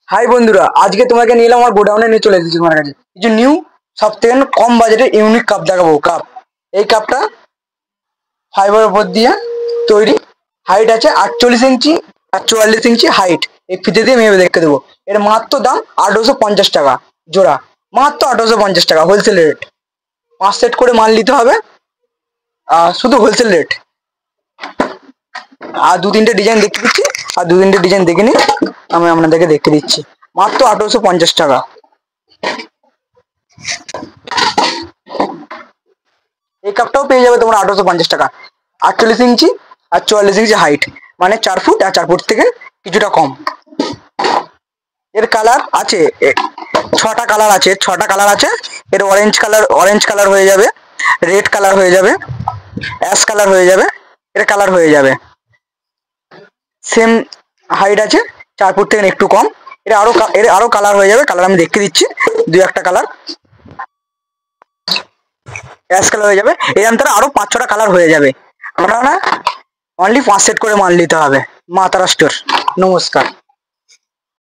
High বন্ধুরা, আজকে তোমাকে নিয়ে এলাম আমার গোডাউনে নিয়ে চলে এসেছি তোমার কাছে কিছু নিউ সব থেকে কম বাজেটে ইউনিক কাপ দেখাবো। এই কাপটা ফাইবার উপর দিয়ে তৈরি। হাইট আছে 48 ইঞ্চি আর 44 ইঞ্চি হাইট। এই ফিতে দিয়ে মেপে দেখে দেবো। এর মাত্র দাম 1850 টাকা জোড়া, মাত্র 1850 টাকা হোলসেল রেট। 5 সেট করে মাল নিতে হবে, শুধু হোলসেল রেট। আর দু তিনটে ডিজাইন দেখে নিই, আমি আপনাদেরকে দেখে দিচ্ছি। মাত্র 1850 টাকা। এই কাপটাও পেয়ে যাবে তোমরা 1850 টাকা। 48 ইঞ্চি আর 44 ইঞ্চি হাইট, মানে 4 ফুট আর 4 ফুট থেকে কিছুটা কম। এর কালার আছে 6টা কালার আছে, এর অরেঞ্জ কালার হয়ে যাবে, রেড কালার হয়ে যাবে, অ্যাশ কালার হয়ে যাবে, এর কালার হয়ে যাবে। সেম হাইট আছে, 4 ফুট থেকে একটু কম। এর আরো কালার হয়ে যাবে, কালার আমি দেখিয়ে দিচ্ছি। দু একটা কালার অ্যাশ কালার হয়ে যাবে। এই অন্তরে আরো 5-6টা কালার হয়ে যাবে। আপনারা অনলি 5 সেট করে মাল নিতে হবে। মা তারা স্টোর। নমস্কার।